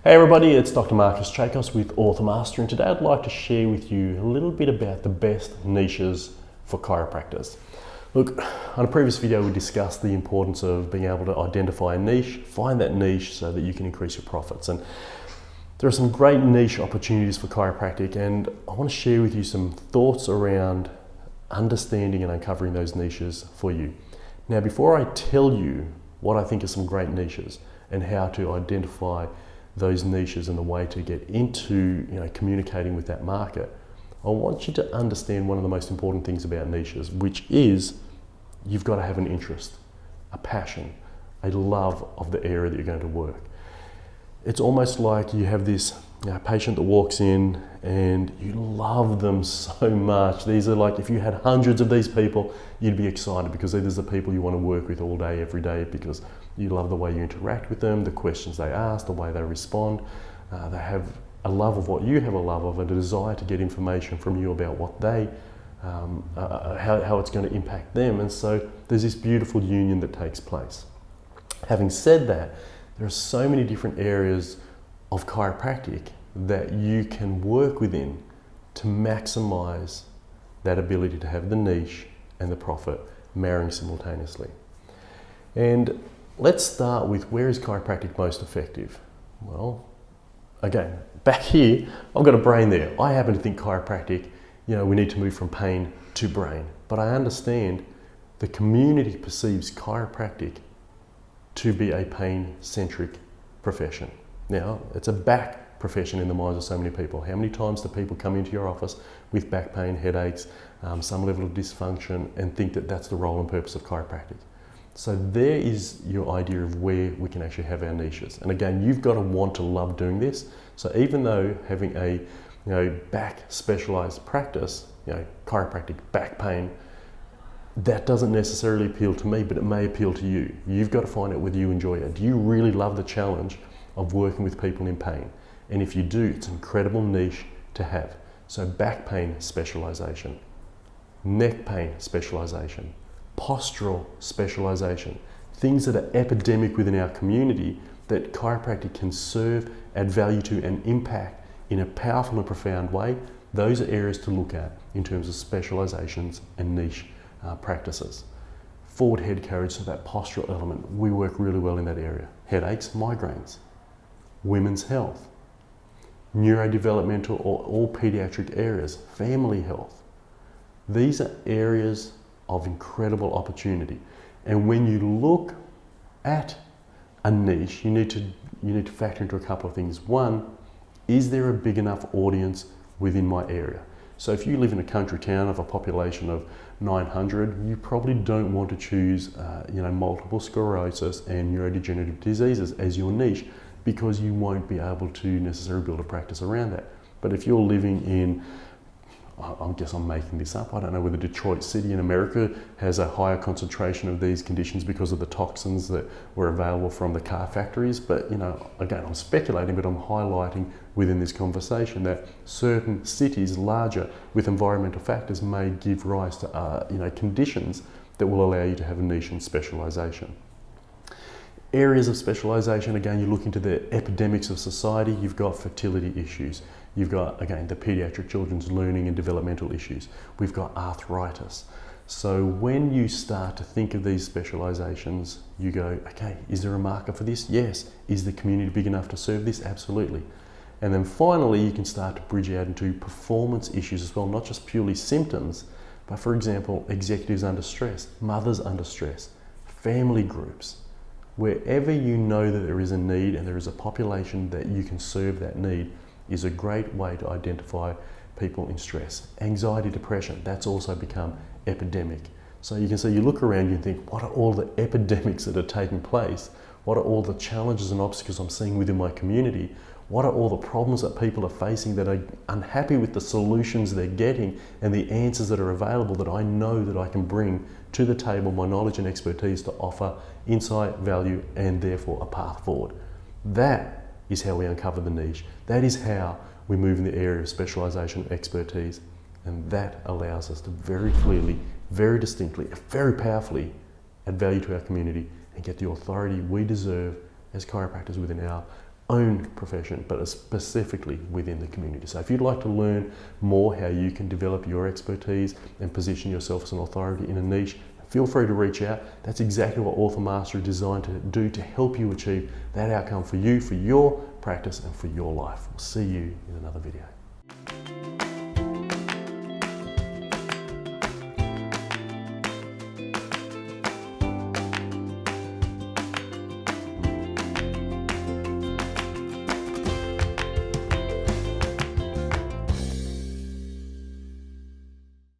Hey everybody, it's Dr. Marcus Chacos with 𝙒𝙗𝙨𝙨, and today I'd like to share with you a little bit about the best niches for chiropractors. Look, on a previous video we discussed the importance of being able to identify a niche, find that niche so that you can increase your profits. And there are some great niche opportunities for chiropractic, and I want to share with you some thoughts around understanding and uncovering those niches for you. Now, before I tell you what I think are some great niches and how to identify those niches and the way to get into communicating with that market, I want you to understand one of the most important things about niches, which is you've got to have an interest, a passion, a love of the area that you're going to work. It's almost like you have this patient that walks in and you love them so much. These are like, if you had hundreds of these people, you'd be excited because these are the people you want to work with all day, every day, because you love the way you interact with them, the questions they ask, the way they respond. They have a love of what you have a love of, and a desire to get information from you about what they, how it's going to impact them. And so there's this beautiful union that takes place. Having said that, there are so many different areas of chiropractic that you can work within to maximize that ability to have the niche and the profit marrying simultaneously. And let's start with, where is chiropractic most effective? Well, again, back here, I've got a brain there. I happen to think chiropractic, we need to move from pain to brain. But I understand the community perceives chiropractic to be a pain-centric profession. Now, it's a back profession in the minds of so many people. How many times do people come into your office with back pain, headaches, some level of dysfunction, and think that that's the role and purpose of chiropractic? So there is your idea of where we can actually have our niches. And again, you've got to want to love doing this. So even though having a back specialized practice, chiropractic back pain, that doesn't necessarily appeal to me, but it may appeal to you. You've got to find out whether you enjoy it. Do you really love the challenge of working with people in pain? And if you do, it's an incredible niche to have. So back pain specialization, neck pain specialization, postural specialization, things that are epidemic within our community that chiropractic can serve, add value to, and impact in a powerful and profound way. Those are areas to look at in terms of specializations and niche practices. Forward head carriage, so that postural element, we work really well in that area. Headaches, migraines, women's health, neurodevelopmental or all pediatric areas, family health. These are areas of incredible opportunity. And when you look at a niche, you need to factor into a couple of things. One, is there a big enough audience within my area? So if you live in a country town of a population of 900, you probably don't want to choose multiple sclerosis and neurodegenerative diseases as your niche, because you won't be able to necessarily build a practice around that. But if you're living in, I guess I'm making this up, I don't know whether Detroit City in America has a higher concentration of these conditions because of the toxins that were available from the car factories. But again, I'm speculating, but I'm highlighting within this conversation that certain cities larger with environmental factors may give rise to conditions that will allow you to have a niche and specialization. Areas of specialization, again, you look into the epidemics of society. You've got fertility issues. You've got, again, the pediatric children's learning and developmental issues. We've got arthritis. So when you start to think of these specializations, you go, okay, is there a market for this? Yes. Is the community big enough to serve this? Absolutely. And then finally, you can start to bridge out into performance issues as well, not just purely symptoms, but for example, executives under stress, mothers under stress, family groups. Wherever you know that there is a need and there is a population that you can serve that need is a great way to identify people in stress. Anxiety, depression, that's also become epidemic. So you can see, you look around you and think, what are all the epidemics that are taking place? What are all the challenges and obstacles I'm seeing within my community? What are all the problems that people are facing that are unhappy with the solutions they're getting and the answers that are available that I know that I can bring to the table, my knowledge and expertise to offer insight, value, and therefore a path forward. That is how we uncover the niche. That is how we move in the area of specialization, expertise, and that allows us to very clearly, very distinctly, very powerfully add value to our community and get the authority we deserve as chiropractors within our own profession, but specifically within the community. So if you'd like to learn more how you can develop your expertise and position yourself as an authority in a niche, feel free to reach out. That's exactly what OrthoMaster is designed to do, to help you achieve that outcome for you, for your practice and for your life. We'll see you in another video.